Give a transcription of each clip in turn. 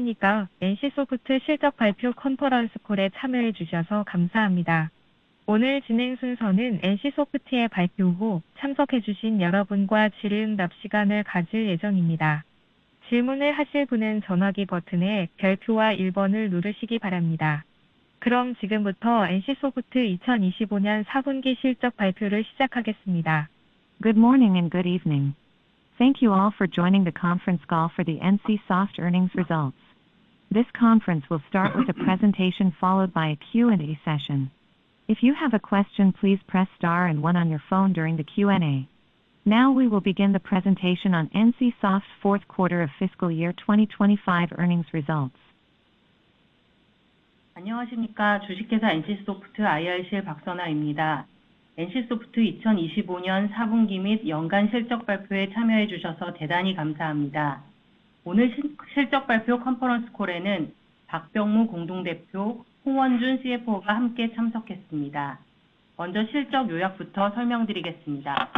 안녕하십니까. NC소프트 실적 발표 컨퍼런스 콜에 참여해 주셔서 감사합니다. 오늘 진행 순서는 NC소프트의 발표 후 참석해 주신 여러분과 질의응답 시간을 가질 예정입니다. 질문을 하실 분은 전화기 버튼에 별표와 1번을 누르시기 바랍니다. 그럼 지금부터 NC소프트 2025년 4분기 실적 발표를 시작하겠습니다. Good morning and good evening. Thank you all for joining the conference call for the NCSoft earnings results. This conference will start with a presentation followed by a Q&A session. If you have a question, please press star and 1 on your phone during the Q&A. Now we will begin the presentation on NCSoft's fourth quarter of fiscal year 2025 earnings results. 안녕하십니까. 주식회사 NC소프트 IR실 박선아입니다. NC소프트 2025년 4분기 및 연간 실적 발표에 참여해 주셔서 대단히 감사합니다. 오늘 실적 발표 컨퍼런스 콜에는 박병무 공동대표, 홍원준 CFO가 함께 참석했습니다. 먼저 실적 요약부터 설명드리겠습니다.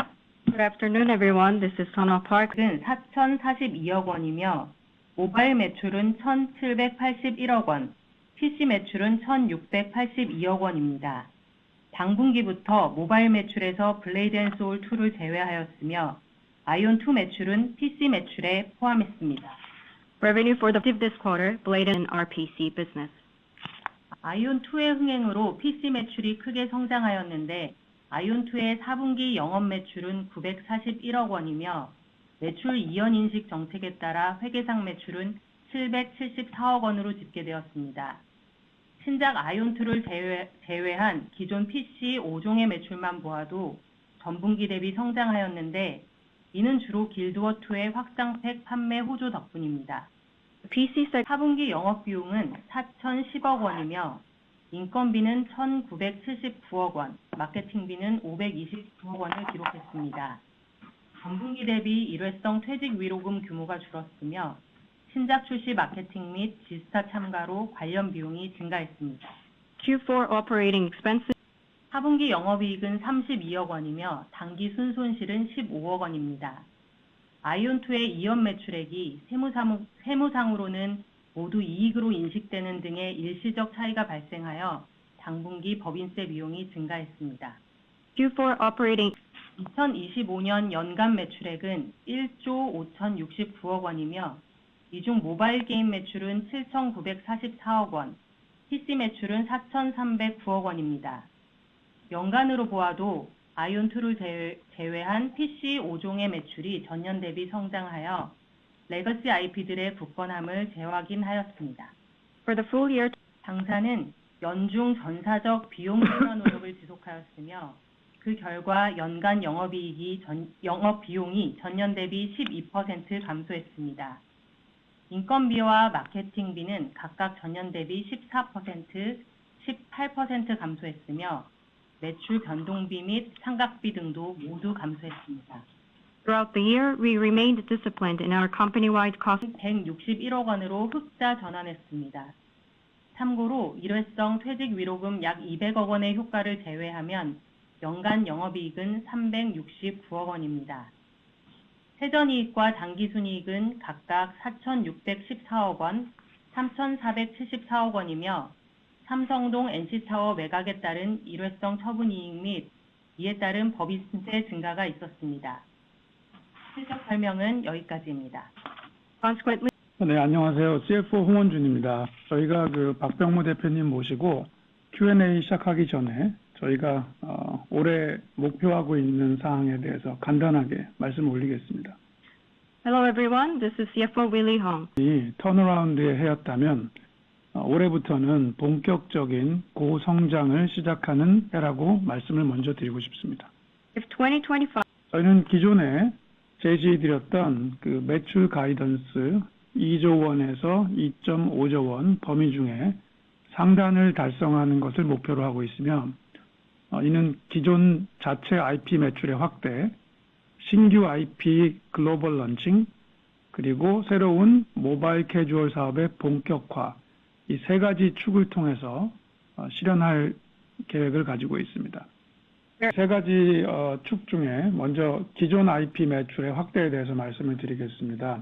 Good afternoon, everyone. This is Sunwoo Park. 은 4,042억 원이며 모바일 매출은 1,781억 원, PC 매출은 1,682억 원입니다. 당분기부터 모바일 매출에서 블레이드 앤 소울 2를 제외하였으며 아이온2 매출은 PC 매출에 포함했습니다. Revenue for this quarter, Blade and RPC business. 아이온2의 흥행으로 PC 매출이 크게 성장하였는데 아이온2의 4분기 영업 매출은 941억 원이며 매출 이연 인식 정책에 따라 회계상 매출은 774억 원으로 집계되었습니다. 신작 아이온2를 제외한 기존 PC 5종의 매출만 보아도 전분기 대비 성장하였는데 이는 주로 길드워2의 확장팩 판매 호조 덕분입니다. PC 4분기 영업비용은 4,010억 원이며 인건비는 1,979억 원, 마케팅비는 529억 원을 기록했습니다. 전분기 대비 일회성 퇴직 위로금 규모가 줄었으며 신작 출시 마케팅 및 지스타 참가로 관련 비용이 증가했습니다. Q4 operating expenses. 4분기 영업이익은 32억 원이며 당기 순손실은 15억 원입니다. 아이온2의 이연 매출액이 세무상으로는 모두 이익으로 인식되는 등의 일시적 차이가 발생하여 당분기 법인세 비용이 증가했습니다. Q4 operating 2025년 연간 매출액은 1조 5,069억 원이며 이 중 모바일 게임 매출은 7,944억 원, PC 매출은 4,309억 원입니다. 연간으로 보아도 아이온2를 제외한 PC 5종의 매출이 전년 대비 성장하여 레거시 IP들의 굳건함을 재확인하였습니다. for the full year. 당사는 연중 전사적 비용 증가 노력을 지속하였으며 그 결과 연간 영업 비용이 전년 대비 12% 감소했습니다. 인건비와 마케팅비는 각각 전년 대비 14%, 18% 감소했으며 매출 변동비 및 상각비 등도 모두 감소했습니다. Throughout the year, we remained disciplined in our company-wide cost. 161억 원으로 흑자 전환했습니다. 참고로 일회성 퇴직 위로금 약 200억 원의 효과를 제외하면 연간 영업이익은 369억 원입니다. 세전이익과 당기순이익은 각각 4,614억 원, 3,474억 원이며 삼성동 NC타워 매각에 따른 일회성 처분이익 및 이에 따른 법인세 증가가 있었습니다. 실적 설명은 여기까지입니다. Consequently, 네, 안녕하세요. CFO 홍원준입니다. 저희가 박병무 대표님 모시고 Q&A 시작하기 전에 저희가 올해 목표하고 있는 사항에 대해서 간단하게 말씀 올리겠습니다. hello everyone. This is CFO Willie Hong. 이 턴어라운드의 해였다면 올해부터는 본격적인 고성장을 시작하는 해라고 말씀을 먼저 드리고 싶습니다. If 2025 저희는 기존에 제시해드렸던 매출 가이던스 2조 원에서 2.5조 원 범위 중에 상단을 달성하는 것을 목표로 하고 있으며 이는 기존 자체 IP 매출의 확대, 신규 IP 글로벌 런칭, 그리고 새로운 모바일 캐주얼 사업의 본격화, 이 세 가지 축을 통해서 실현할 계획을 가지고 있습니다. 세 가지 축 중에 먼저 기존 IP 매출의 확대에 대해서 말씀을 드리겠습니다.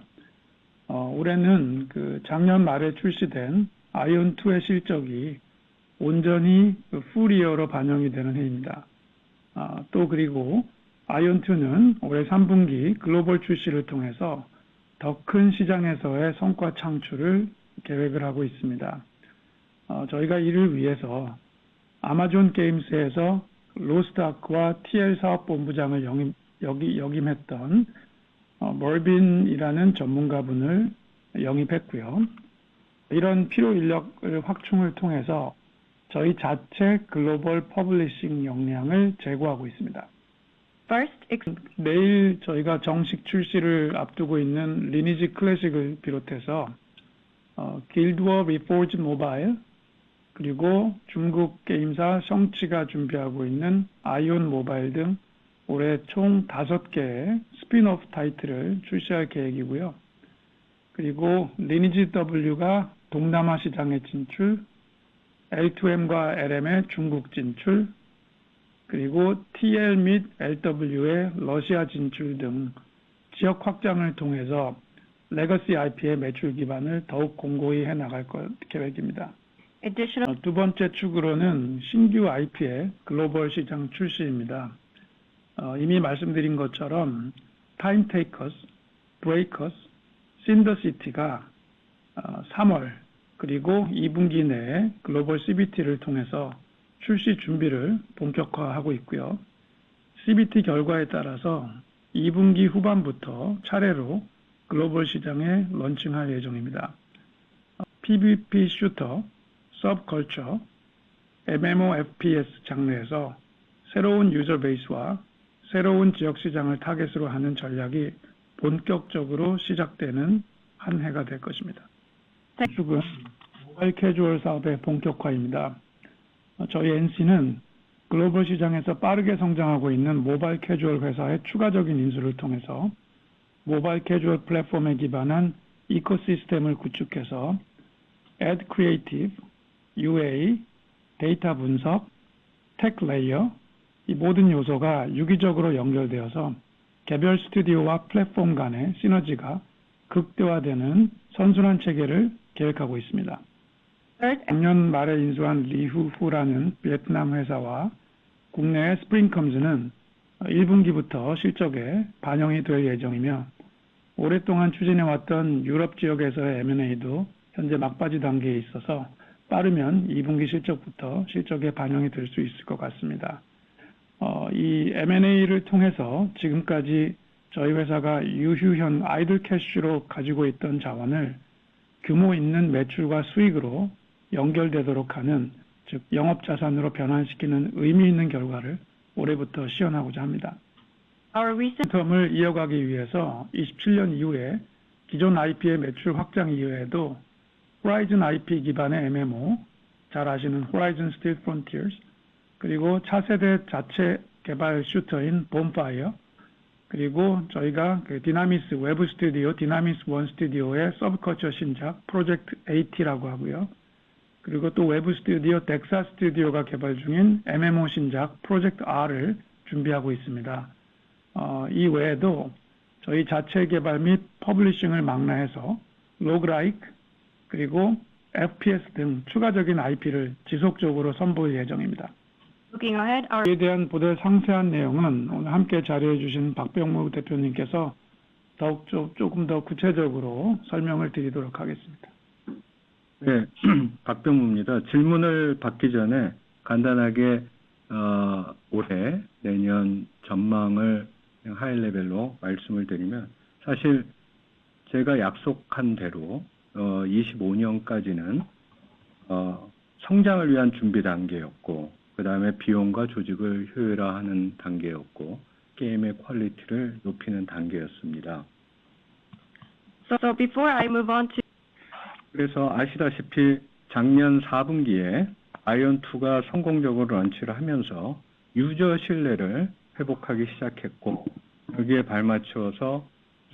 올해는 그 작년 말에 출시된 아이온2의 실적이 온전히 풀이어로 반영이 되는 해입니다. 또 그리고 아이온2는 올해 3분기 글로벌 출시를 통해서 더 큰 시장에서의 성과 창출을 계획을 하고 있습니다. 저희가 이를 위해서 아마존 게임스에서 로스트아크와 TL 사업본부장을 역임했던 멀빈이라는 전문가분을 영입했고요. 이런 필요 인력을 확충을 통해서 저희 자체 글로벌 퍼블리싱 역량을 제고하고 있습니다. 내일 저희가 정식 출시를 앞두고 있는 리니지 클래식을 비롯해서 길드워 리포즈 모바일, 그리고 중국 게임사 성치가 준비하고 있는 아이온 모바일 등 올해 총 5개의 스핀오프 타이틀을 출시할 계획이고요. 그리고 리니지 W가 동남아 시장에 진출, L2M과 LM의 중국 진출, 그리고 TL 및 LW의 러시아 진출 등 지역 확장을 통해서 레거시 IP의 매출 기반을 더욱 공고히 해나갈 계획입니다. 두 번째 축으로는 신규 IP의 글로벌 시장 출시입니다. 이미 말씀드린 것처럼 타임테이커스, 브레이커스, 신더시티가 3월 그리고 2분기 내에 글로벌 CBT를 통해서 출시 준비를 본격화하고 있고요. CBT 결과에 따라서 2분기 후반부터 차례로 글로벌 시장에 런칭할 예정입니다. PVP 슈터, 서브컬처, MMOFPS 장르에서 새로운 유저 베이스와 새로운 지역 시장을 타겟으로 하는 전략이 본격적으로 시작되는 한 해가 될 것입니다. 축은 모바일 캐주얼 사업의 본격화입니다. 저희 NC는 글로벌 시장에서 빠르게 성장하고 있는 모바일 캐주얼 회사의 추가적인 인수를 통해서 모바일 캐주얼 플랫폼에 기반한 이코시스템을 구축해서 Ad Creative, UA, 데이터 분석, 텍 레이어, 이 모든 요소가 유기적으로 연결되어서 개별 스튜디오와 플랫폼 간의 시너지가 극대화되는 선순환 체계를 계획하고 있습니다. 작년 말에 인수한 리후후라는 베트남 회사와 국내의 스프링컴즈는 1분기부터 실적에 반영이 될 예정이며 오랫동안 추진해왔던 유럽 지역에서의 M&A도 현재 막바지 단계에 있어서 빠르면 2분기 실적부터 실적에 반영이 될 수 있을 것 같습니다. 이 M&A를 통해서 지금까지 저희 회사가 유휴형 아이들 캐시로 가지고 있던 자원을 규모 있는 매출과 수익으로 연결되도록 하는, 즉 영업자산으로 변환시키는 의미 있는 결과를 올해부터 시현하고자 합니다. 텀을 이어가기 위해서 27년 이후에 기존 IP의 매출 확장 이외에도 호라이즌 IP 기반의 MMO, 잘 아시는 호라이즌 스틸 프론티어스, 그리고 차세대 자체 개발 슈터인 본파이어, 그리고 저희가 그 디나미스 외부 스튜디오, 디나미스 원 스튜디오의 서브컬처 신작 프로젝트 AT라고 하고요. 그리고 또 외부 스튜디오 덱사 스튜디오가 개발 중인 MMO 신작 프로젝트 R을 준비하고 있습니다. 이 외에도 저희 자체 개발 및 퍼블리싱을 망라해서 로그라이크 그리고 FPS 등 추가적인 IP를 지속적으로 선보일 예정입니다. 이에 대한 보다 상세한 내용은 오늘 함께 자료해 주신 박병무 대표님께서 더욱 조금 더 구체적으로 설명을 드리도록 하겠습니다. 네, 박병무입니다. 질문을 받기 전에 간단하게 올해 내년 전망을 하이 레벨로 말씀을 드리면, 사실 제가 약속한 대로 25년까지는 성장을 위한 준비 단계였고, 그 다음에 비용과 조직을 효율화하는 단계였고, 게임의 퀄리티를 높이는 단계였습니다. So before I move on to 그래서 아시다시피 작년 4분기에 아이온2가 성공적으로 런치를 하면서 유저 신뢰를 회복하기 시작했고, 여기에 발맞춰서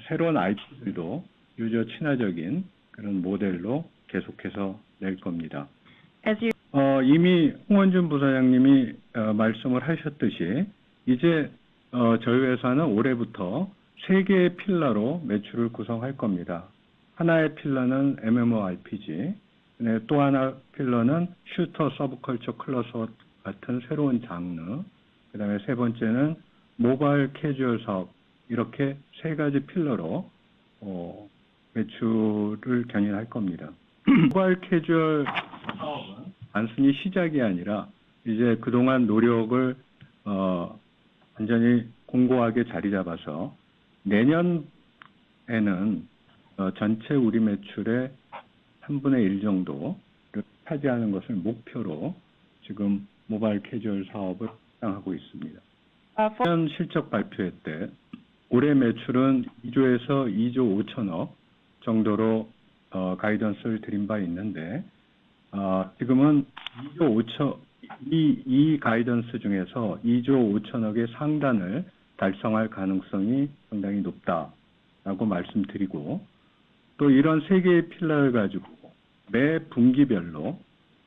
새로운 IP들도 유저 친화적인 그런 모델로 계속해서 낼 겁니다. 이미 홍원준 부사장님이 말씀을 하셨듯이 이제 저희 회사는 올해부터 3개의 필러로 매출을 구성할 겁니다. 하나의 필러는 MMORPG, 또 하나 필러는 슈터, 서브컬처, 클러서 같은 새로운 장르, 그 다음에 세 번째는 모바일 캐주얼 사업, 이렇게 세 가지 필러로 매출을 견인할 겁니다. 모바일 캐주얼 사업은 단순히 시작이 아니라 이제 그동안 노력을 완전히 공고하게 자리 잡아서 내년에는 전체 우리 매출의 3분의 1 정도를 차지하는 것을 목표로 지금 모바일 캐주얼 사업을 확장하고 있습니다. 작년 실적 발표회 때 올해 매출은 2조에서 2조 5천억 정도로 가이던스를 드린 바 있는데 지금은 2조 5천 이 가이던스 중에서 2조 5천억의 상단을 달성할 가능성이 상당히 높다라고 말씀드리고, 또 이런 세 개의 필러를 가지고 매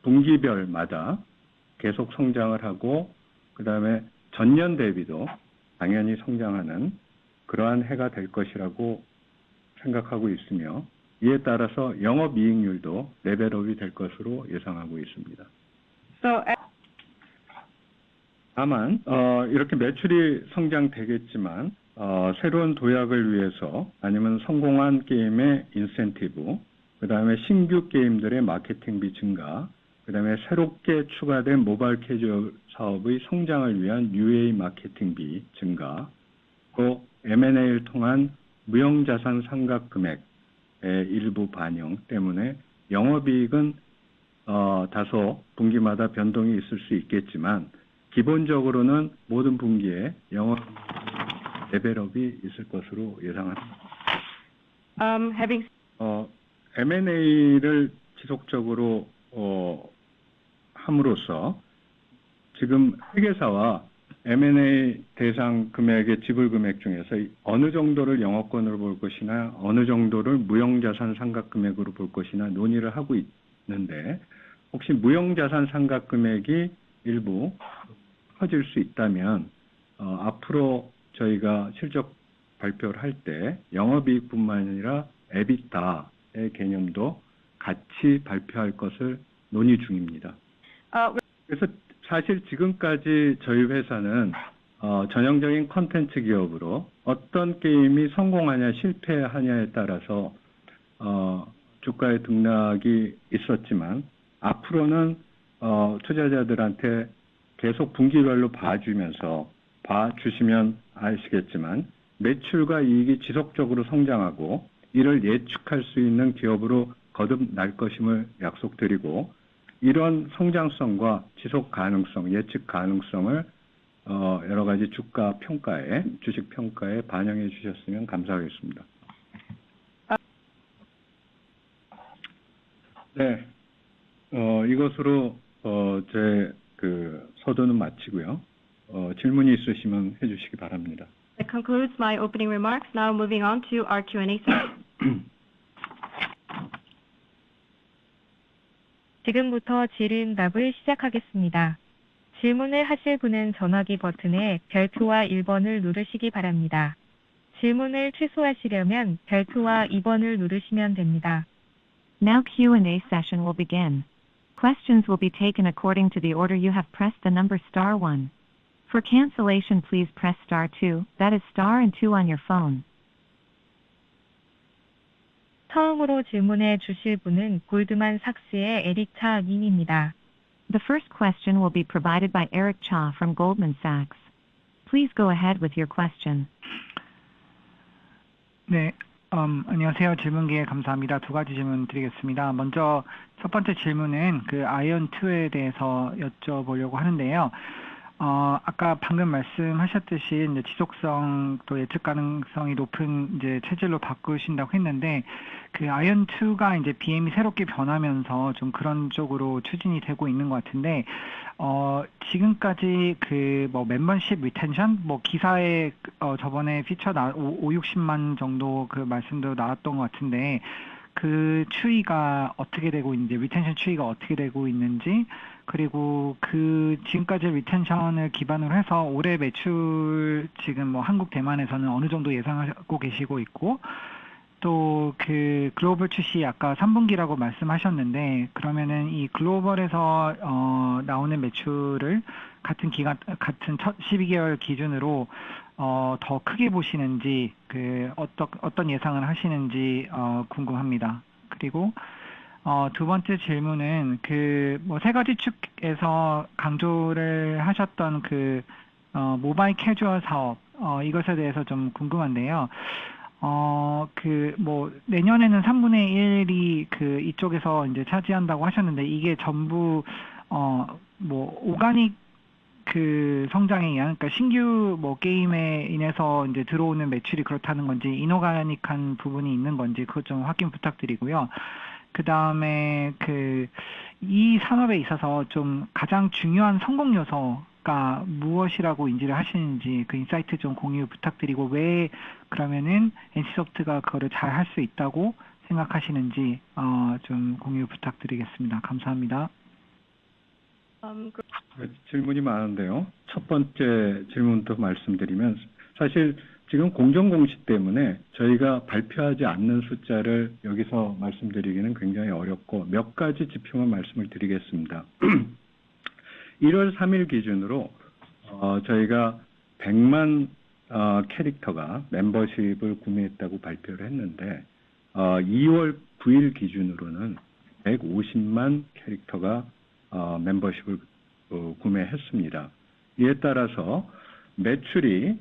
분기별마다 계속 성장을 하고, 그 다음에 전년 대비도 당연히 성장하는 그러한 해가 될 것이라고 생각하고 있으며, 이에 따라서 영업이익률도 레벨업이 될 것으로 예상하고 있습니다. 다만 이렇게 매출이 성장되겠지만 새로운 도약을 위해서 아니면 성공한 게임의 인센티브, 그 다음에 신규 게임들의 마케팅비 증가, 그 다음에 새롭게 추가된 모바일 캐주얼 사업의 성장을 위한 UA 마케팅비 증가, 또 M&A를 통한 무형자산 상각 금액의 일부 반영 때문에 영업이익은 다소 분기마다 변동이 있을 수 있겠지만 기본적으로는 모든 분기에 영업 레벨업이 있을 것으로 예상합니다. M&A를 지속적으로 함으로써 지금 회계사와 M&A 대상 금액의 지불 금액 중에서 어느 정도를 영업권으로 볼 것이나 어느 정도를 무형자산 상각 금액으로 볼 것이나 논의를 하고 있는데, 혹시 무형자산 상각 금액이 일부 커질 수 있다면 앞으로 저희가 실적 발표를 할 때 영업이익뿐만 아니라 에비타의 개념도 같이 발표할 것을 논의 중입니다. 그래서 사실 지금까지 저희 회사는 전형적인 콘텐츠 기업으로 어떤 게임이 성공하냐 실패하냐에 따라서 주가의 등락이 있었지만, 앞으로는 투자자들한테 계속 분기별로 봐주시면 아시겠지만 매출과 이익이 지속적으로 성장하고 이를 예측할 수 있는 기업으로 거듭날 것임을 약속드리고, 이런 성장성과 지속 가능성, 예측 가능성을 여러 가지 주가 평가에, 주식 평가에 반영해 주셨으면 감사하겠습니다. 네, 이것으로 제 서두는 마치고요. 질문이 있으시면 해주시기 바랍니다. That concludes my opening remarks. Now moving on to our Q&A session. 지금부터 질의응답을 시작하겠습니다. 질문을 하실 분은 전화기 버튼에 별표와 1번을 누르시기 바랍니다. 질문을 취소하시려면 별표와 2번을 누르시면 됩니다. Now Q&A session will begin. Questions will be taken according to the order you have pressed the number *1. For cancellation, please press *2, that is star and 2 on your phone. 처음으로 질문해 주실 분은 골드만삭스의 에릭 차 님입니다. The first question will be provided by Eric Cha from Goldman Sachs. Please go ahead with your question. 네, 안녕하세요. 질문 기회 감사합니다. 두 가지 질문 드리겠습니다. 먼저 첫 번째 질문은 아이언2에 대해서 여쭤보려고 하는데요. 아까 방금 말씀하셨듯이 이제 지속성 또 예측 가능성이 높은 이제 체질로 바꾸신다고 했는데, 아이언2가 이제 BM이 새롭게 변하면서 좀 그런 쪽으로 추진이 되고 있는 것 같은데, 지금까지 멤버십 리텐션, 기사에 저번에 피처 60만 정도 말씀도 나왔던 것 같은데, 그 추이가 어떻게 되고 있는지, 리텐션 추이가 어떻게 되고 있는지, 그리고 지금까지 리텐션을 기반으로 해서 올해 매출 지금 한국 대만에서는 어느 정도 예상하고 계시고 있고, 또 그 글로벌 출시 아까 3분기라고 말씀하셨는데 그러면은 이 글로벌에서 나오는 매출을 같은 12개월 기준으로 더 크게 보시는지 어떤 예상을 하시는지 궁금합니다. 그리고 두 번째 질문은 뭐 세 가지 축에서 강조를 하셨던 모바일 캐주얼 사업 이것에 대해서 좀 궁금한데요. 뭐 내년에는 3분의 1이 이쪽에서 이제 차지한다고 하셨는데 이게 전부 뭐 오가닉 성장에 의한 그러니까 신규 뭐 게임에 인해서 이제 들어오는 매출이 그렇다는 건지 이노가닉한 부분이 있는 건지 그것 좀 확인 부탁드리고요. 그 다음에 이 산업에 있어서 좀 가장 중요한 성공 요소가 무엇이라고 인지를 하시는지 그 인사이트 좀 공유 부탁드리고 왜 그러면은 NC소프트가 그거를 잘 할 수 있다고 생각하시는지 좀 공유 부탁드리겠습니다. 감사합니다. 질문이 많은데요. 첫 번째 질문부터 말씀드리면 사실 지금 공정공시 때문에 저희가 발표하지 않는 숫자를 여기서 말씀드리기는 굉장히 어렵고 몇 가지 지표만 말씀을 드리겠습니다. 1월 3일 기준으로 저희가 100만 캐릭터가 멤버십을 구매했다고 발표를 했는데 2월 9일 기준으로는 150만 캐릭터가 멤버십을 구매했습니다. 이에 따라서 매출이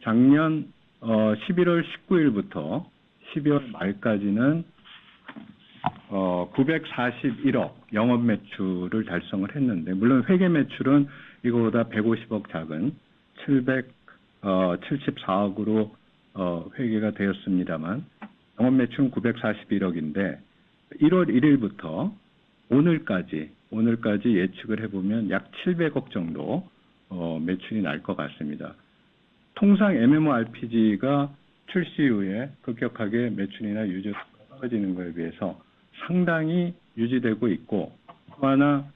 작년 11월 19일부터 12월 말까지는 941억 영업 매출을 달성을 했는데 물론 회계 매출은 이거보다 150억 작은 774억으로 회계가 되었습니다만 영업 매출은 941억인데 1월 1일부터 오늘까지 예측을 해보면 약 700억 정도 매출이 날 것 같습니다. 통상 MMORPG가 출시 이후에 급격하게 매출이나 유저수가 떨어지는 것에 비해서 상당히 유지되고 있고 또 하나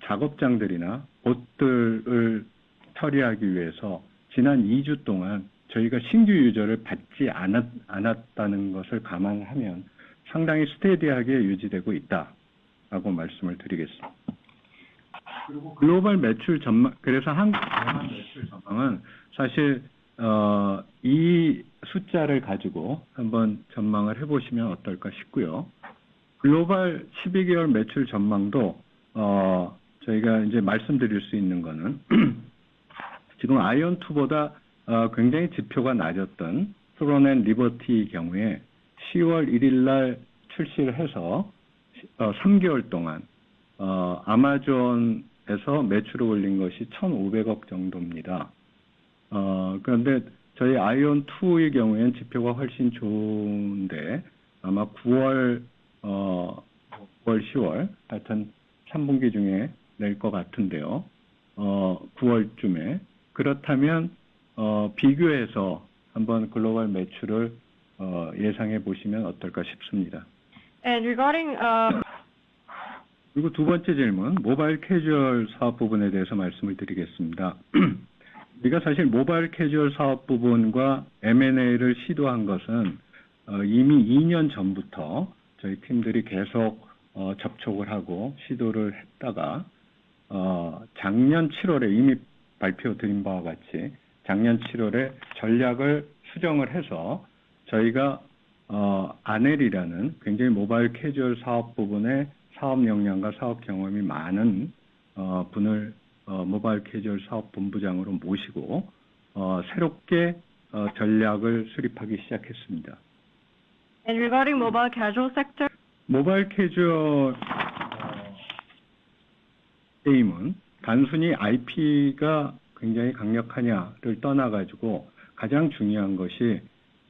작업장들이나 봇들을 처리하기 위해서 지난 2주 동안 저희가 신규 유저를 받지 않았다는 것을 감안하면 상당히 스테디하게 유지되고 있다라고 말씀을 드리겠습니다. 그리고 글로벌 매출 전망, 그래서 한국 대만 매출 전망은 사실 이 숫자를 가지고 한번 전망을 해보시면 어떨까 싶고요. 글로벌 12개월 매출 전망도 저희가 이제 말씀드릴 수 있는 거는 지금 아이온2보다 굉장히 지표가 낮았던 스론 앤 리버티의 경우에 10월 1일 날 출시를 해서 3개월 동안 아마존에서 매출을 올린 것이 1,500억 정도입니다. 그런데 저희 아이온2의 경우에는 지표가 훨씬 좋은데 아마 9월, 10월 하여튼 3분기 중에 낼 것 같은데요. 9월쯤에 그렇다면 비교해서 한번 글로벌 매출을 예상해 보시면 어떨까 싶습니다. And regarding 그리고 두 번째 질문, 모바일 캐주얼 사업 부분에 대해서 말씀을 드리겠습니다. 우리가 사실 모바일 캐주얼 사업 부분과 M&A를 시도한 것은 이미 2년 전부터 저희 팀들이 계속 접촉을 하고 시도를 했다가 작년 7월에 이미 발표드린 바와 같이 작년 7월에 전략을 수정을 해서 저희가 아넬이라는 굉장히 모바일 캐주얼 사업 부분에 사업 역량과 사업 경험이 많은 분을 모바일 캐주얼 사업 본부장으로 모시고 새롭게 전략을 수립하기 시작했습니다. and regarding mobile casual sector, 모바일 캐주얼 게임은 단순히 IP가 굉장히 강력하냐를 떠나가지고 가장 중요한 것이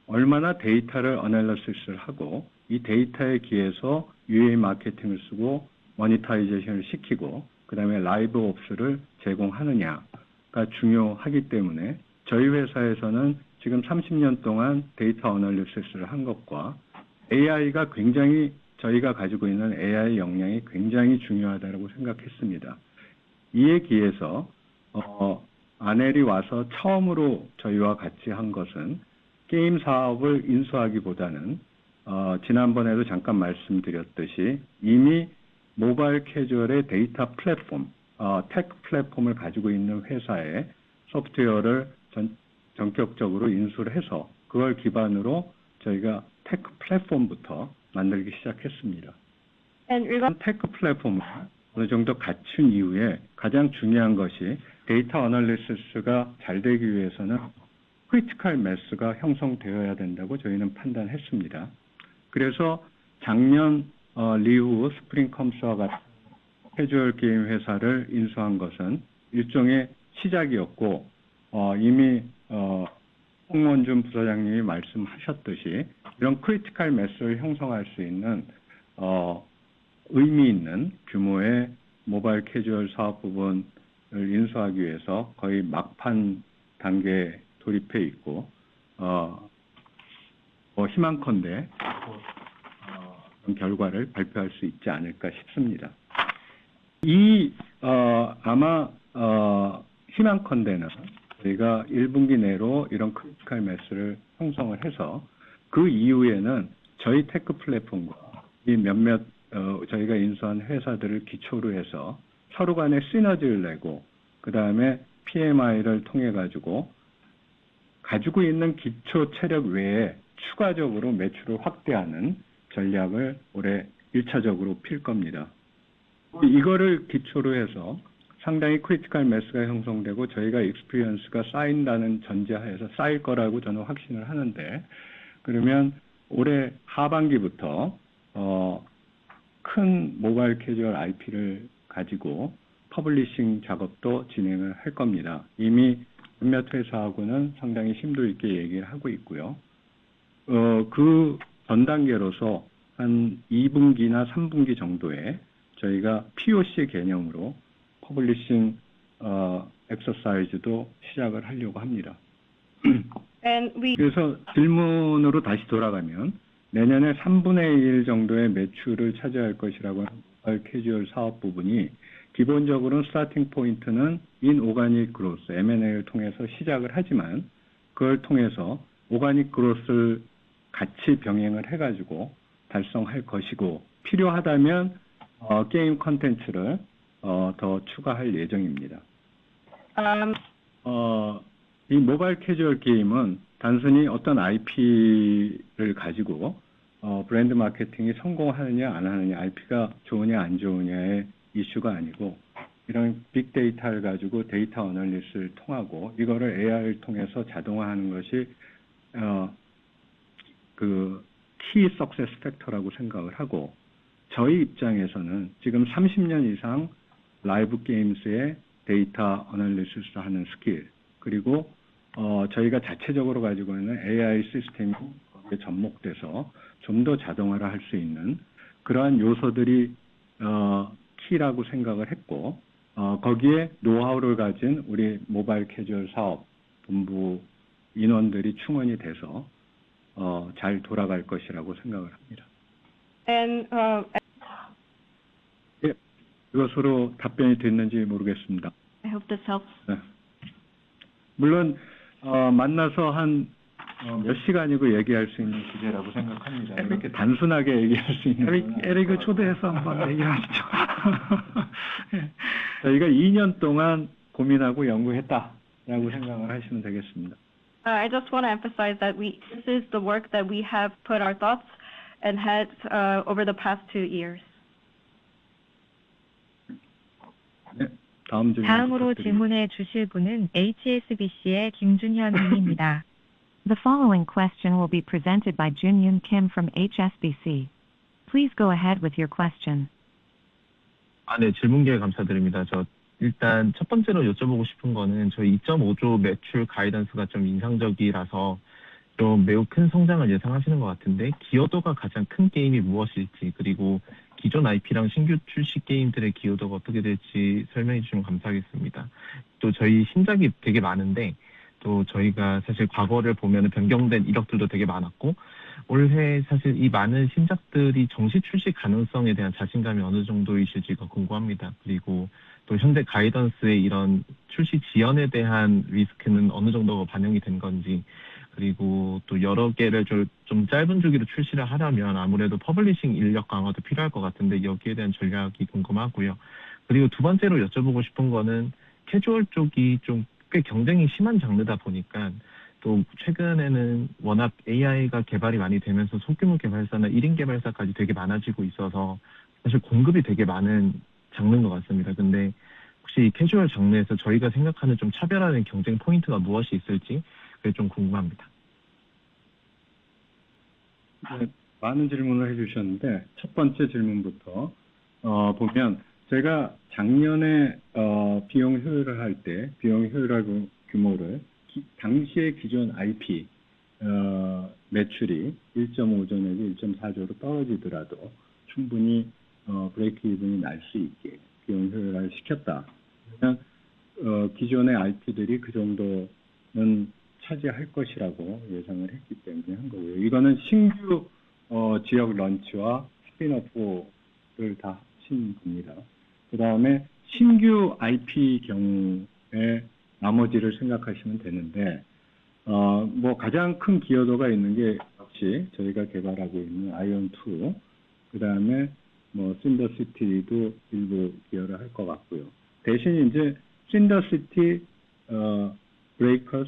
얼마나 데이터를 어널리시스를 하고 이 데이터에 기해서 UA 마케팅을 쓰고 모니타이제이션을 시키고 그 다음에 라이브 옵스를 제공하느냐가 중요하기 때문에 저희 회사에서는 지금 30년 동안 데이터 어널리시스를 한 것과 AI가 굉장히 저희가 가지고 있는 AI 역량이 굉장히 중요하다고 생각했습니다. 이에 기해서 아넬이 와서 처음으로 저희와 같이 한 것은 게임 사업을 인수하기보다는 지난번에도 잠깐 말씀드렸듯이 이미 모바일 캐주얼의 데이터 플랫폼, 테크 플랫폼을 가지고 있는 회사의 소프트웨어를 전격적으로 인수를 해서 그걸 기반으로 저희가 테크 플랫폼부터 만들기 시작했습니다. 테크 플랫폼을 어느 정도 갖춘 이후에 가장 중요한 것이 데이터 어널리시스가 잘 되기 위해서는 크리티컬 매스가 형성되어야 된다고 저희는 판단했습니다. 그래서 작년 리우 스프링컴스와 같은 캐주얼 게임 회사를 인수한 것은 일종의 시작이었고 이미 홍원준 부사장님이 말씀하셨듯이 이런 크리티컬 매스를 형성할 수 있는 의미 있는 규모의 모바일 캐주얼 사업 부분을 인수하기 위해서 거의 막판 단계에 돌입해 있고 희망컨대 그런 결과를 발표할 수 있지 않을까 싶습니다. 아마 희망컨대는 저희가 1분기 내로 이런 크리티컬 매스를 형성을 해서 그 이후에는 저희 테크 플랫폼과 이 몇몇 저희가 인수한 회사들을 기초로 해서 서로 간에 시너지를 내고 그 다음에 PMI를 통해 가지고 있는 기초 체력 외에 추가적으로 매출을 확대하는 전략을 올해 1차적으로 필 겁니다. 이거를 기초로 해서 상당히 크리티컬 매스가 형성되고 저희가 익스피리언스가 쌓인다는 전제하에서 쌓일 거라고 저는 확신을 하는데 그러면 올해 하반기부터 큰 모바일 캐주얼 IP를 가지고 퍼블리싱 작업도 진행을 할 겁니다. 이미 몇몇 회사하고는 상당히 심도 있게 얘기를 하고 있고요. 그 전 단계로서 한 2분기나 3분기 정도에 저희가 POC 개념으로 퍼블리싱 엑서사이즈도 시작을 하려고 합니다. 그래서 질문으로 다시 돌아가면 내년에 3분의 1 정도의 매출을 차지할 것이라고 하는 모바일 캐주얼 사업 부분이 기본적으로는 스타팅 포인트는 인오가닉 그로스, M&A를 통해서 시작을 하지만 그걸 통해서 오가닉 그로스를 같이 병행을 해가지고 달성할 것이고 필요하다면 게임 컨텐츠를 더 추가할 예정입니다. 이 모바일 캐주얼 게임은 단순히 어떤 IP를 가지고 브랜드 마케팅이 성공하느냐 안 하느냐, IP가 좋으냐 안 좋으냐의 이슈가 아니고 이런 빅데이터를 가지고 데이터 어널리스를 통하고 이거를 AI를 통해서 자동화하는 것이 그 키 석세스 팩터라고 생각을 하고 저희 입장에서는 지금 30년 이상 라이브 게임스의 데이터 어널리시스 하는 스킬 그리고 저희가 자체적으로 가지고 있는 AI 시스템이 거기에 접목돼서 좀 더 자동화를 할 수 있는 그러한 요소들이 키라고 생각을 했고 거기에 노하우를 가진 우리 모바일 캐주얼 사업 본부 인원들이 충원이 돼서 잘 돌아갈 것이라고 생각을 합니다. 예, 이것으로 답변이 됐는지 모르겠습니다. I hope this helps. 네. 물론 만나서 한 몇 시간이고 얘기할 수 있는 주제라고 생각합니다. 이렇게 단순하게 얘기할 수 있는. 에릭을 초대해서 한번 얘기하시죠. 저희가 2년 동안 고민하고 연구했다라고 생각을 하시면 되겠습니다. I just want to emphasize that this is the work that we have put our thoughts and heads over the past 2 years. 네, 다음으로 질문해 주실 분은 HSBC의 김준현 님입니다. The following question will be presented by Junyoon Kim from HSBC. Please go ahead with your question. 네, 질문 기회 감사드립니다. 일단 첫 번째로 여쭤보고 싶은 거는 저희 2.5조 매출 가이던스가 좀 인상적이라서 좀 매우 큰 성장을 예상하시는 것 같은데 기여도가 가장 큰 게임이 무엇일지 그리고 기존 IP랑 신규 출시 게임들의 기여도가 어떻게 될지 설명해 주시면 감사하겠습니다. 또 저희 신작이 되게 많은데 또 저희가 사실 과거를 보면 변경된 이력들도 되게 많았고 올해 사실 이 많은 신작들이 정시 출시 가능성에 대한 자신감이 어느 정도이실지가 궁금합니다. 그리고 또 현재 가이던스의 이런 출시 지연에 대한 리스크는 어느 정도 반영이 된 건지 그리고 또 여러 개를 좀 짧은 주기로 출시를 하려면 아무래도 퍼블리싱 인력 강화도 필요할 것 같은데 여기에 대한 전략이 궁금하고요. 그리고 두 번째로 여쭤보고 싶은 거는 캐주얼 쪽이 좀 꽤 경쟁이 심한 장르다 보니까 또 최근에는 워낙 AI가 개발이 많이 되면서 소규모 개발사나 1인 개발사까지 되게 많아지고 있어서 사실 공급이 되게 많은 장르인 것 같습니다. 근데 혹시 이 캐주얼 장르에서 저희가 생각하는 좀 차별화된 경쟁 포인트가 무엇이 있을지 그게 좀 궁금합니다. 네, 많은 질문을 해주셨는데 첫 번째 질문부터 보면 제가 작년에 비용 효율을 할 때 비용 효율하고 규모를 당시의 기존 IP 매출이 1.5조 내지 1.4조로 떨어지더라도 충분히 브레이크 이븐이 날 수 있게 비용 효율화를 시켰다. 그러면 기존의 IP들이 그 정도는 차지할 것이라고 예상을 했기 때문에 한 거고요. 이거는 신규 지역 런치와 스핀오프를 다 하신 겁니다. 그 다음에 신규 IP 경우에 나머지를 생각하시면 되는데, 뭐 가장 큰 기여도가 있는 게 역시 저희가 개발하고 있는 아이온2, 그 다음에 뭐 신더시티도 일부 기여를 할 것 같고요. 대신 이제 신더시티, 브레이커스는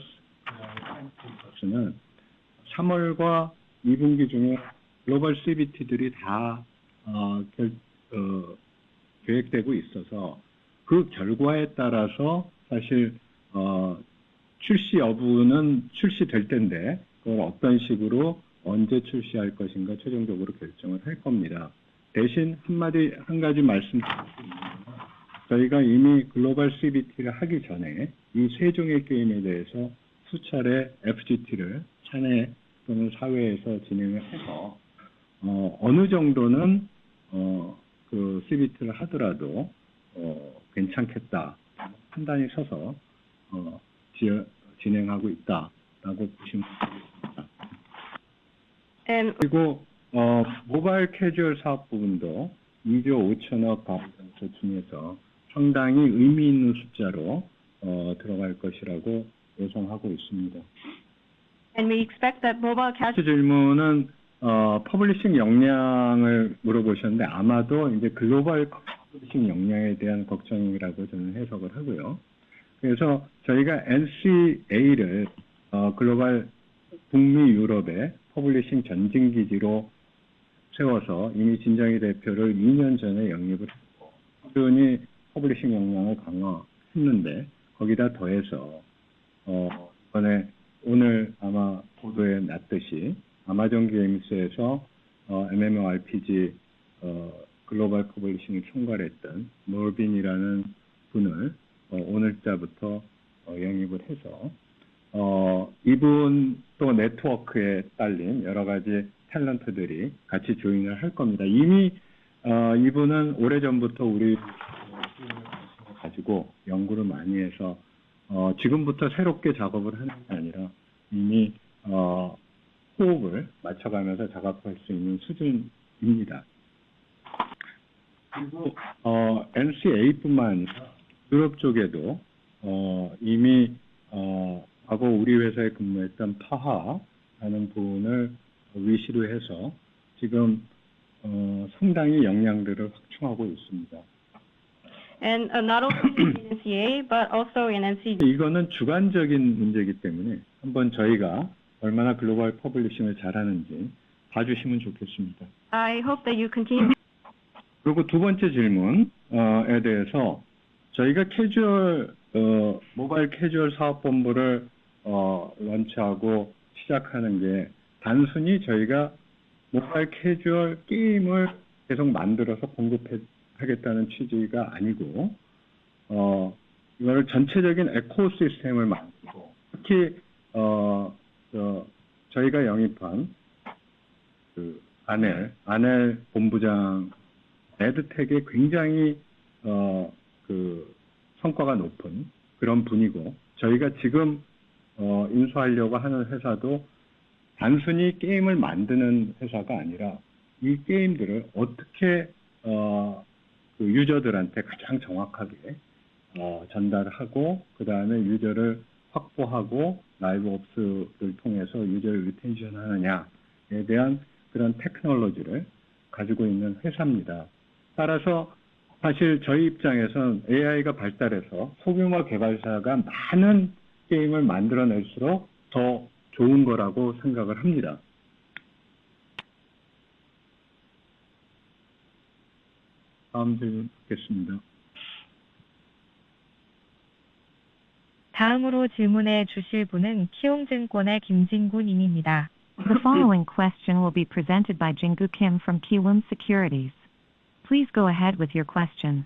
3월과 2분기 중에 글로벌 CBT들이 다 계획되고 있어서 그 결과에 따라서 사실 출시 여부는 출시될 텐데 그걸 어떤 식으로 언제 출시할 것인가 최종적으로 결정을 할 겁니다. 대신 한 가지 말씀드릴 수 있는 건 저희가 이미 글로벌 CBT를 하기 전에 이 세 종의 게임에 대해서 수차례 FGT를 사내 또는 사회에서 진행을 해서 어느 정도는 그 CBT를 하더라도 괜찮겠다 판단이 서서 진행하고 있다라고 보시면 되겠습니다. 그리고 모바일 캐주얼 사업 부분도 2조 5천억 가이던스 중에서 상당히 의미 있는 숫자로 들어갈 것이라고 예상하고 있습니다. And we expect that mobile casual 질문은 퍼블리싱 역량을 물어보셨는데 아마도 이제 글로벌 퍼블리싱 역량에 대한 걱정이라고 저는 해석을 하고요. 그래서 저희가 NCA를 글로벌 북미 유럽의 퍼블리싱 전진기지로 세워서 이미 진정희 대표를 2년 전에 영입을 했고 꾸준히 퍼블리싱 역량을 강화했는데 거기다 더해서 이번에 오늘 아마 보도에 났듯이 아마존 게임스에서 MMORPG 글로벌 퍼블리싱을 총괄했던 몰빈이라는 분을 오늘자부터 영입을 해서 이분 또 네트워크에 딸린 여러 가지 탤런트들이 같이 조인을 할 겁니다. 이미 이분은 오래전부터 우리 가지고 연구를 많이 해서 지금부터 새롭게 작업을 하는 게 아니라 이미 호흡을 맞춰가면서 작업할 수 있는 수준입니다. 그리고 NCA뿐만 아니라 유럽 쪽에도 이미 과거 우리 회사에 근무했던 파하라는 분을 위시로 해서 지금 상당히 역량들을 확충하고 있습니다. and not only in NCA but also in NCG. 이거는 주관적인 문제이기 때문에 한번 저희가 얼마나 글로벌 퍼블리싱을 잘하는지 봐주시면 좋겠습니다. I hope that you continue. 그리고 두 번째 질문에 대해서 저희가 모바일 캐주얼 사업본부를 런치하고 시작하는 게 단순히 저희가 모바일 캐주얼 게임을 계속 만들어서 공급하겠다는 취지가 아니고 이거를 전체적인 에코시스템을 만들고 특히 저희가 영입한 그 아넬 본부장 에드텍에 굉장히 그 성과가 높은 그런 분이고 저희가 지금 인수하려고 하는 회사도 단순히 게임을 만드는 회사가 아니라 이 게임들을 어떻게 그 유저들한테 가장 정확하게 전달하고 그 다음에 유저를 확보하고 라이브 옵스를 통해서 유저를 리텐션 하느냐에 대한 그런 테크놀로지를 가지고 있는 회사입니다. 따라서 사실 저희 입장에서는 AI가 발달해서 소규모 개발사가 많은 게임을 만들어낼수록 더 좋은 거라고 생각을 합니다. 다음 질문 듣겠습니다. 다음으로 질문해 주실 분은 키움증권의 김진구 님입니다. The following question will be presented by Jin-gu Kim from Kiwoom Securities. Please go ahead with your question.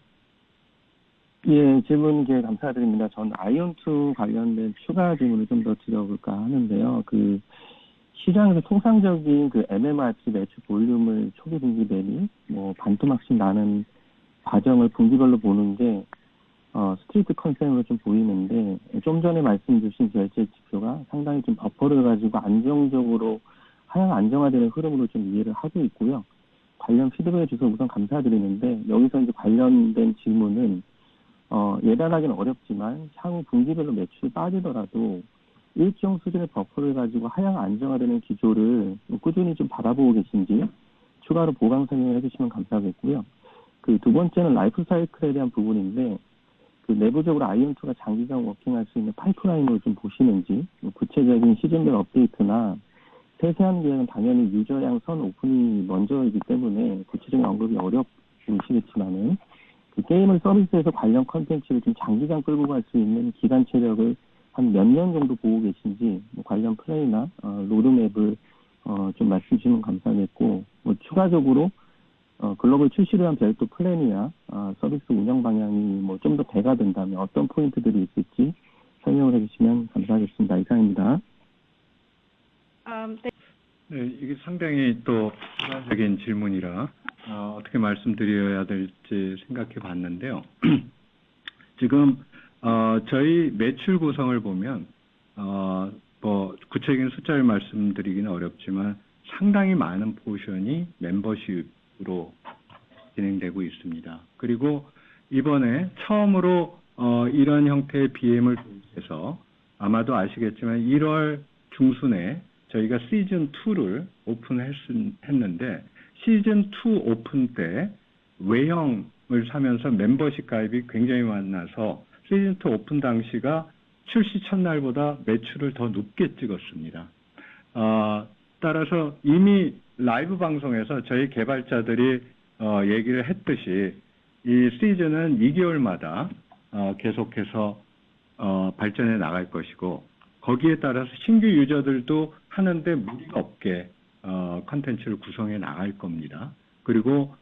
예, 질문 기회 감사드립니다. 전 아이온2 관련된 추가 질문을 좀 더 드려볼까 하는데요. 그 시장에서 통상적인 그 MMRP 매출 볼륨을 초기 분기 대비 뭐 반토막씩 나는 과정을 분기별로 보는 게 스트리트 컨센으로 좀 보이는데 좀 전에 말씀 주신 결제 지표가 상당히 좀 버퍼를 가지고 안정적으로 하향 안정화되는 흐름으로 좀 이해를 하고 있고요. 관련 피드백을 주셔서 우선 감사드리는데 여기서 이제 관련된 질문은 예단하기는 어렵지만 향후 분기별로 매출이 빠지더라도 일정 수준의 버퍼를 가지고 하향 안정화되는 기조를 꾸준히 좀 바라보고 계신지 추가로 보강 설명을 해주시면 감사하겠고요. 그 두 번째는 라이프 사이클에 대한 부분인데 그 내부적으로 아이온2가 장기간 워킹할 수 있는 파이프라인을 좀 보시는지 구체적인 시즌별 업데이트나 세세한 계획은 당연히 유저량 선 오픈이 먼저이기 때문에 구체적인 언급이 어렵으시겠지만은 그 게임을 서비스에서 관련 컨텐츠를 좀 장기간 끌고 갈 수 있는 기간 체력을 한 몇 년 정도 보고 계신지 관련 플레이나 로드맵을 좀 말씀 주시면 감사하겠고 뭐 추가적으로 글로벌 출시를 한 별도 플랜이나 서비스 운영 방향이 뭐 좀 더 배가 된다면 어떤 포인트들이 있을지 설명을 해주시면 감사하겠습니다. 이상입니다. 네, 이게 상당히 또 주관적인 질문이라 어떻게 말씀드려야 될지 생각해 봤는데요. 지금 저희 매출 구성을 보면 뭐 구체적인 숫자를 말씀드리기는 어렵지만 상당히 많은 포션이 멤버십으로 진행되고 있습니다. 그리고 이번에 처음으로 이런 형태의 BM을 도입해서 아마도 아시겠지만 1월 중순에 저희가 시즌2를 오픈했는데 시즌2 오픈 때 외형을 사면서 멤버십 가입이 굉장히 많아서 시즌2 오픈 당시가 출시 첫날보다 매출을 더 높게 찍었습니다. 따라서 이미 라이브 방송에서 저희 개발자들이 얘기를 했듯이 이 시즌은 2개월마다 계속해서 발전해 나갈 것이고 거기에 따라서 신규 유저들도 하는데 무리가 없게 컨텐츠를 구성해 나갈 겁니다. 그리고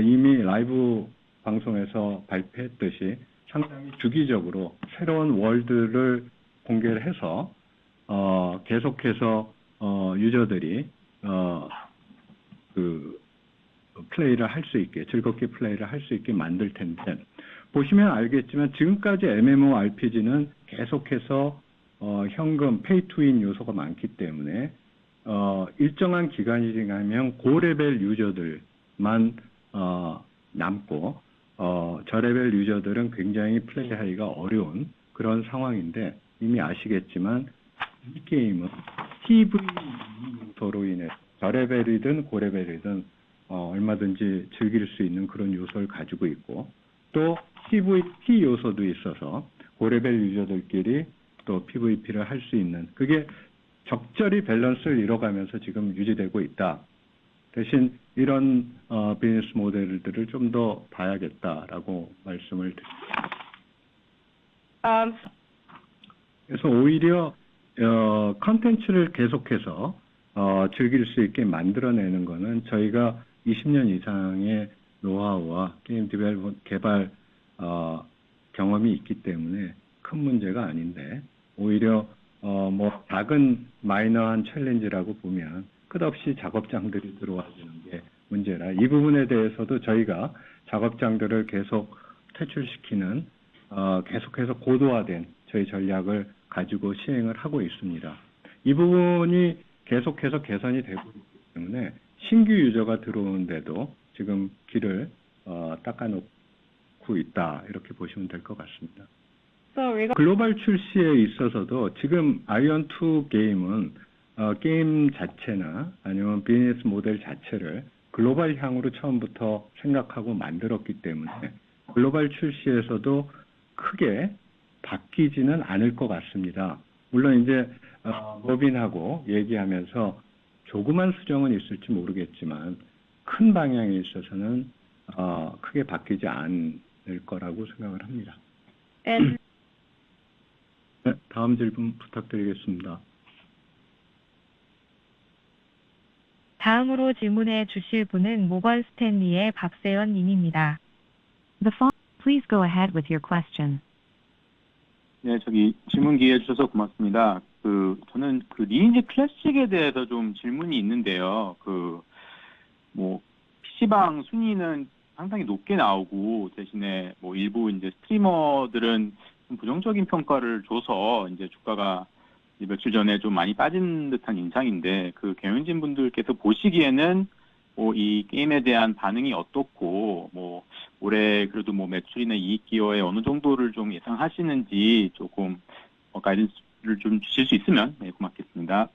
이미 라이브 방송에서 발표했듯이 상당히 주기적으로 새로운 월드를 공개를 해서 계속해서 유저들이 그 플레이를 할 수 있게 즐겁게 플레이를 할 수 있게 만들 텐데 보시면 알겠지만 지금까지 MMORPG는 계속해서 현금 페이투윈 요소가 많기 때문에 일정한 기간이 지나면 고레벨 유저들만 남고 저레벨 유저들은 굉장히 플레이하기가 어려운 그런 상황인데 이미 아시겠지만 이 게임은 PVE 요소로 인해 저레벨이든 고레벨이든 얼마든지 즐길 수 있는 그런 요소를 가지고 있고 또 PVP 요소도 있어서 고레벨 유저들끼리 또 PVP를 할 수 있는 그게 적절히 밸런스를 이뤄가면서 지금 유지되고 있다. 대신 이런 비즈니스 모델들을 좀 더 봐야겠다라고 말씀을 드립니다. 그래서 오히려 컨텐츠를 계속해서 즐길 수 있게 만들어내는 거는 저희가 20년 이상의 노하우와 게임 디벨롭 개발 경험이 있기 때문에 큰 문제가 아닌데 오히려 뭐 작은 마이너한 챌린지라고 보면 끝없이 작업장들이 들어와주는 게 문제라 이 부분에 대해서도 저희가 작업장들을 계속 퇴출시키는 계속해서 고도화된 저희 전략을 가지고 시행을 하고 있습니다. 이 부분이 계속해서 개선이 되고 있기 때문에 신규 유저가 들어오는데도 지금 길을 닦아놓고 있다 이렇게 보시면 될 것 같습니다. 글로벌 출시에 있어서도 지금 아이온2 게임은 게임 자체나 아니면 비즈니스 모델 자체를 글로벌 향으로 처음부터 생각하고 만들었기 때문에 글로벌 출시에서도 크게 바뀌지는 않을 것 같습니다. 물론 이제 로빈하고 얘기하면서 조그만 수정은 있을지 모르겠지만 큰 방향에 있어서는 크게 바뀌지 않을 거라고 생각을 합니다. 네, 다음 질문 부탁드리겠습니다. 다음으로 질문해 주실 분은 모건 스탠리의 박세연 님입니다. Please go ahead with your question. 네, 질문 기회 주셔서 고맙습니다. 저는 리니지 클래식에 대해서 좀 질문이 있는데요. PC방 순위는 상당히 높게 나오고, 대신에 일부 이제 스트리머들은 좀 부정적인 평가를 줘서 이제 주가가 며칠 전에 좀 많이 빠진 듯한 인상인데, 경영진 분들께서 보시기에는 이 게임에 대한 반응이 어떻고, 올해 그래도 매출이나 이익 기여에 어느 정도를 좀 예상하시는지 조금 가이던스를 좀 주실 수 있으면 고맙겠습니다.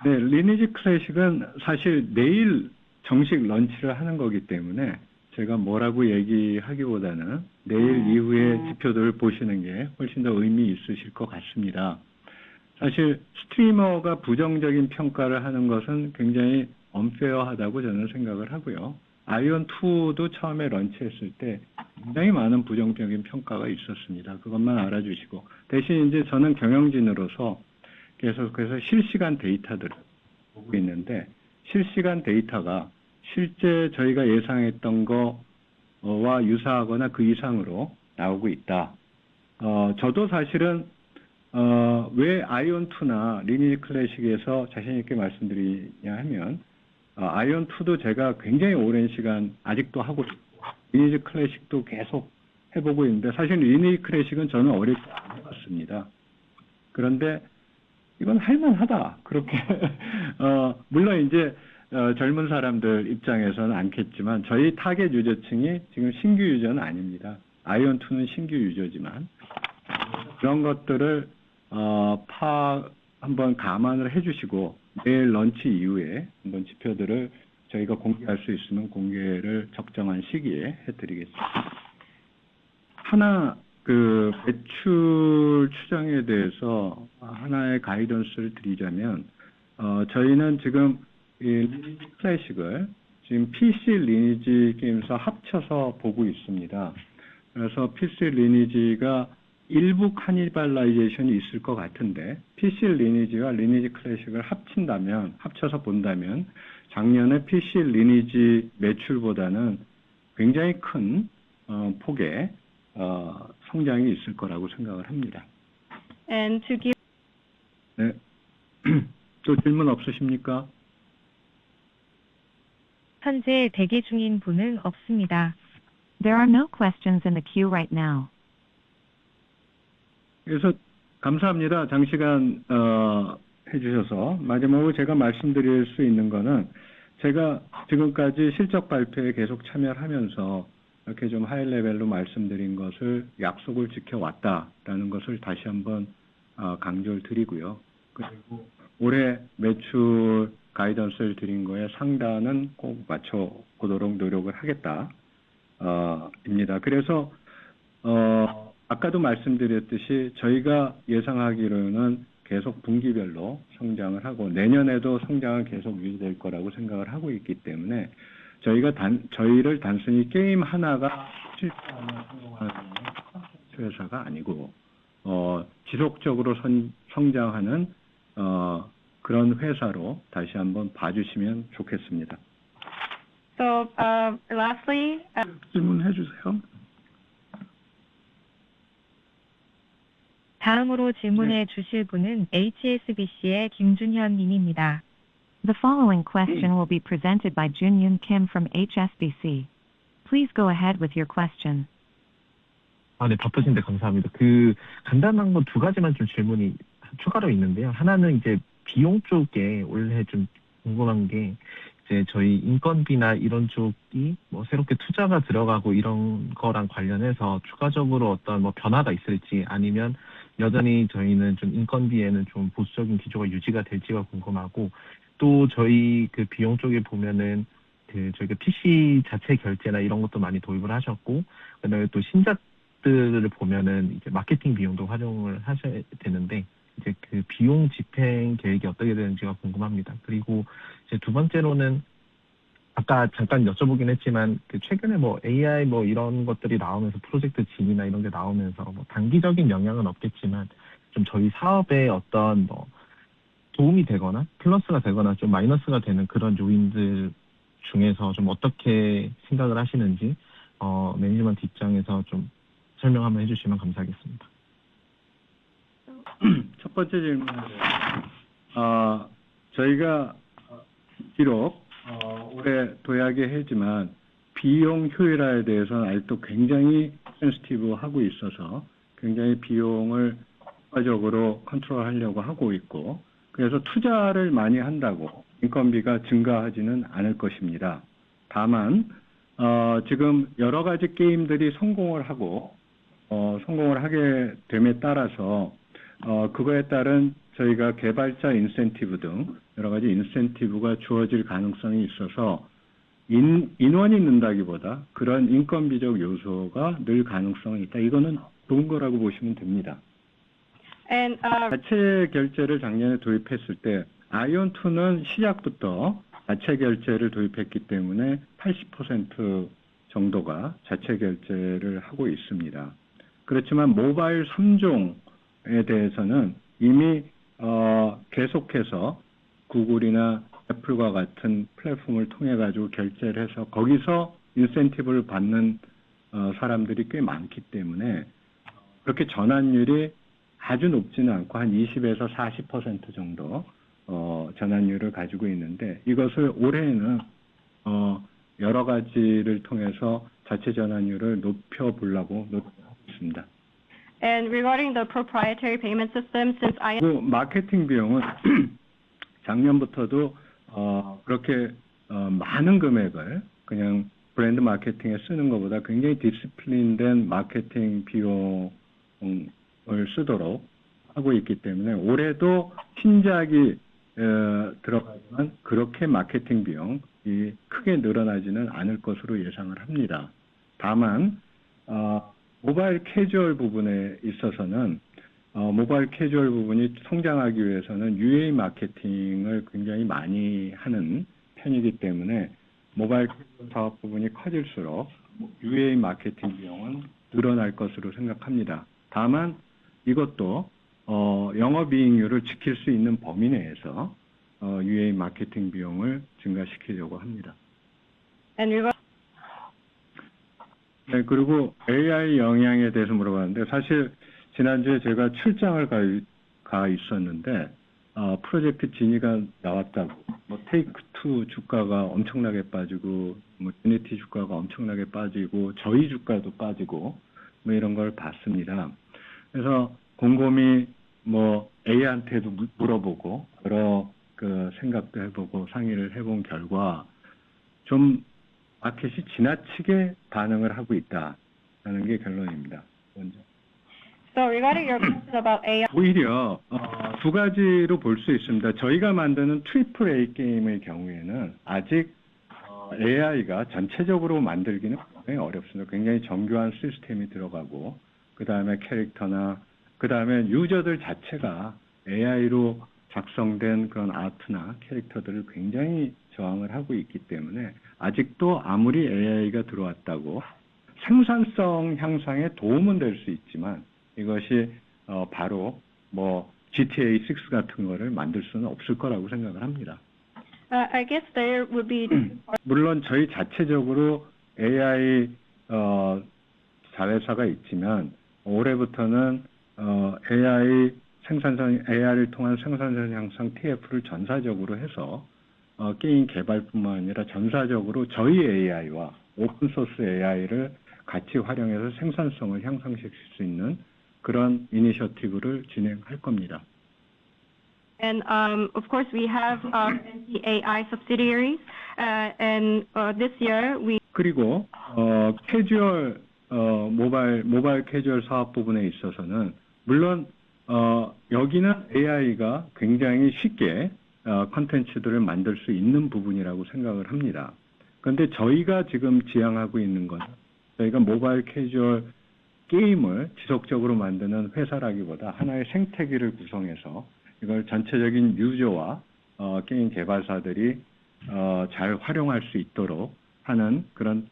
네, 리니지 클래식은 사실 내일 정식 런치를 하는 거기 때문에 제가 뭐라고 얘기하기보다는 내일 이후의 지표들을 보시는 게 훨씬 더 의미 있으실 것 같습니다. 사실 스트리머가 부정적인 평가를 하는 것은 굉장히 언페어하다고 저는 생각을 하고요. 아이온2도 처음에 런치했을 때 굉장히 많은 부정적인 평가가 있었습니다. 그것만 알아주시고, 대신 이제 저는 경영진으로서 계속해서 실시간 데이터들을 보고 있는데, 실시간 데이터가 실제 저희가 예상했던 거와 유사하거나 그 이상으로 나오고 있다. 저도 사실은 왜 아이온2나 리니지 클래식에서 자신 있게 말씀드리냐 하면, 아이온2도 제가 굉장히 오랜 시간 아직도 하고 있고, 리니지 클래식도 계속 해보고 있는데, 사실 리니지 클래식은 저는 어릴 때 안 해봤습니다. 그런데 이건 할만하다. 그렇게, 물론 이제, 젊은 사람들 입장에서는 않겠지만, 저희 타겟 유저층이 지금 신규 유저는 아닙니다. 아이온2는 신규 유저지만, 그런 것들을, 한번 감안을 해주시고, 내일 런치 이후에 한번 지표들을 저희가 공개할 수 있으면 공개를 적정한 시기에 해드리겠습니다. 하나, 매출 추정에 대해서 하나의 가이던스를 드리자면, 저희는 지금 이 리니지 클래식을 지금 PC 리니지 게임사 합쳐서 보고 있습니다. 그래서 PC 리니지가 일부 카니발라이제이션이 있을 것 같은데, PC 리니지와 리니지 클래식을 합쳐서 본다면 작년에 PC 리니지 매출보다는 굉장히 큰 폭의 성장이 있을 거라고 생각을 합니다. And to give... 네. 또 질문 없으십니까? 현재 대기 중인 분은 없습니다. There are no questions in the queue right now. 그래서 감사합니다. 장시간 해주셔서. 마지막으로 제가 말씀드릴 수 있는 거는, 제가 지금까지 실적 발표에 계속 참여를 하면서 이렇게 좀 하이 레벨로 말씀드린 것을 약속을 지켜왔다라는 것을 다시 한번 강조를 드리고요. 그리고 올해 매출 가이던스를 드린 거에 상단은 꼭 맞춰보도록 노력을 하겠다. 입니다. 그래서 아까도 말씀드렸듯이 저희가 예상하기로는 계속 분기별로 성장을 하고 내년에도 성장을 계속 유지될 거라고 생각을 하고 있기 때문에 저희를 단순히 게임 하나가 실패하면 성공하는 콘텐츠 회사가 아니고 지속적으로 성장하는 그런 회사로 다시 한번 봐주시면 좋겠습니다. So, lastly, 질문해 주세요. 다음으로 질문해 주실 분은 HSBC의 김준현 님입니다. The following question will be presented by Junyoon Kim from HSBC. Please go ahead with your question. 네, 바쁘신데 감사합니다. 간단한 거 두 가지만 좀 질문이 추가로 있는데요. 하나는 이제 비용 쪽에 올해 좀 궁금한 게, 이제 저희 인건비나 이런 쪽이 뭐 새롭게 투자가 들어가고 이런 거랑 관련해서 추가적으로 어떤 뭐 변화가 있을지 아니면 여전히 저희는 좀 인건비에는 좀 보수적인 기조가 유지가 될지가 궁금하고 또 저희 그 비용 쪽에 보면은 그 저희가 PC 자체 결제나 이런 것도 많이 도입을 하셨고 그다음에 또 신작들을 보면은 이제 마케팅 비용도 활용을 하셔야 되는데 이제 그 비용 집행 계획이 어떻게 되는지가 궁금합니다. 그리고 이제 두 번째로는 아까 잠깐 여쭤보긴 했지만 그 최근에 뭐 AI 뭐 이런 것들이 나오면서 프로젝트 진이나 이런 게 나오면서 뭐 단기적인 영향은 없겠지만 좀 저희 사업에 어떤 뭐 도움이 되거나 플러스가 되거나 좀 마이너스가 되는 그런 요인들 중에서 좀 어떻게 생각을 하시는지 매니지먼트 입장에서 좀 설명 한번 해주시면 감사하겠습니다. 첫 번째 질문은 저희가 비록 올해 도약의 해지만 비용 효율화에 대해서는 아직도 굉장히 센시티브하고 있어서 굉장히 비용을 효과적으로 컨트롤하려고 하고 있고 그래서 투자를 많이 한다고 인건비가 증가하지는 않을 것입니다. 다만 지금 여러 가지 게임들이 성공을 하게 됨에 따라서 그거에 따른 저희가 개발자 인센티브 등 여러 가지 인센티브가 주어질 가능성이 있어서 인원이 는다기보다 그런 인건비적 요소가 늘 가능성이 있다. 이거는 좋은 거라고 보시면 됩니다. 자체 결제를 작년에 도입했을 때 아이온2는 시작부터 자체 결제를 도입했기 때문에 80% 정도가 자체 결제를 하고 있습니다. 그렇지만 모바일 3종에 대해서는 이미 계속해서 구글이나 애플과 같은 플랫폼을 통해 가지고 결제를 해서 거기서 인센티브를 받는 사람들이 꽤 많기 때문에 그렇게 전환율이 아주 높지는 않고 한 20에서 40% 정도 전환율을 가지고 있는데 이것을 올해는 여러 가지를 통해서 자체 전환율을 높여보려고 노력하고 있습니다. And regarding the proprietary payment system, since 그 마케팅 비용은 작년부터도 그렇게 많은 금액을 그냥 브랜드 마케팅에 쓰는 것보다 굉장히 디시플린된 마케팅 비용을 쓰도록 하고 있기 때문에 올해도 신작이 들어가지만 그렇게 마케팅 비용이 크게 늘어나지는 않을 것으로 예상을 합니다. 다만 모바일 캐주얼 부분에 있어서는 모바일 캐주얼 부분이 성장하기 위해서는 UA 마케팅을 굉장히 많이 하는 편이기 때문에 모바일 캐주얼 사업 부분이 커질수록 UA 마케팅 비용은 늘어날 것으로 생각합니다. 다만 이것도 영업이익률을 지킬 수 있는 범위 내에서 UA 마케팅 비용을 증가시키려고 합니다. 네, 그리고 AI 영향에 대해서 물어봤는데 사실 지난주에 제가 출장을 가 있었는데 프로젝트 진이가 나왔다고 뭐 테이크2 주가가 엄청나게 빠지고 뭐 유니티 주가가 엄청나게 빠지고 저희 주가도 빠지고 뭐 이런 걸 봤습니다. 그래서 곰곰이 뭐 A한테도 물어보고 여러 그 생각도 해보고 상의를 해본 결과 좀 마켓이 지나치게 반응을 하고 있다는 게 결론입니다. 먼저. So regarding your question about AI, 오히려 두 가지로 볼 수 있습니다. 저희가 만드는 트리플 A 게임의 경우에는 아직 AI가 전체적으로 만들기는 굉장히 어렵습니다. 굉장히 정교한 시스템이 들어가고 그 다음에 캐릭터나 그 다음에 유저들 자체가 AI로 작성된 그런 아트나 캐릭터들을 굉장히 저항을 하고 있기 때문에 아직도 아무리 AI가 들어왔다고 생산성 향상에 도움은 될 수 있지만 이것이 바로 뭐 GTA 6 같은 거를 만들 수는 없을 거라고 생각을 합니다. I guess there would be 물론 저희 자체적으로 AI 자회사가 있지만 올해부터는 AI를 통한 생산성 향상 TF를 전사적으로 해서 게임 개발뿐만 아니라 전사적으로 저희 AI와 오픈소스 AI를 같이 활용해서 생산성을 향상시킬 수 있는 그런 이니셔티브를 진행할 겁니다. And of course, we have NC AI subsidiaries, and this year we. 그리고 캐주얼 모바일 캐주얼 사업 부분에 있어서는 물론 여기는 AI가 굉장히 쉽게 컨텐츠들을 만들 수 있는 부분이라고 생각을 합니다. 그런데 저희가 지금 지향하고 있는 건 저희가 모바일 캐주얼 게임을 지속적으로 만드는 회사라기보다 하나의 생태계를 구성해서 이걸 전체적인 유저와 게임 개발사들이 잘 활용할 수 있도록 하는 그런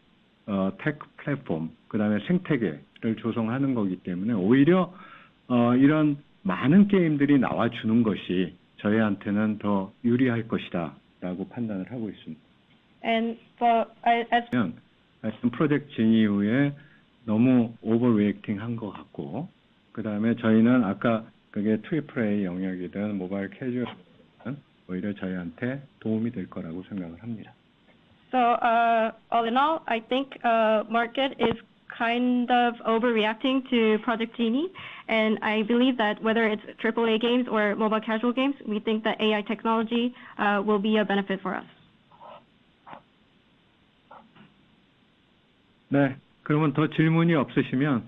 테크 플랫폼, 그다음에 생태계를 조성하는 거기 때문에 오히려 이런 많은 게임들이 나와주는 것이 저희한테는 더 유리할 것이다라고 판단을 하고 있습니다. And for as 프로젝트 진 이후에 너무 오버웨이팅 한 것 같고, 그다음에 저희는 아까 그게 AAA 영역이든 모바일 캐주얼은 오히려 저희한테 도움이 될 거라고 생각을 합니다. So all in all, I think market is kind of overreacting to Project Genie, and I believe that whether it's AAA games or mobile casual games, we think that AI technology will be a benefit for us. 네, 그러면 더 질문이 없으시면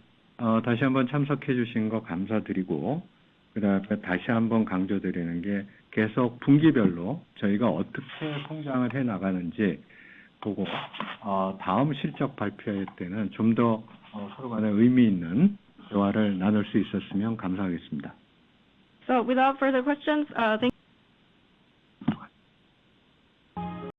다시 한번 참석해 주신 거 감사드리고, 그다음에 다시 한번 강조드리는 게 계속 분기별로 저희가 어떻게 성장을 해 나가는지 보고 다음 실적 발표회 때는 좀 더 서로 간에 의미 있는 대화를 나눌 수 있었으면 감사하겠습니다. So without further questions, thank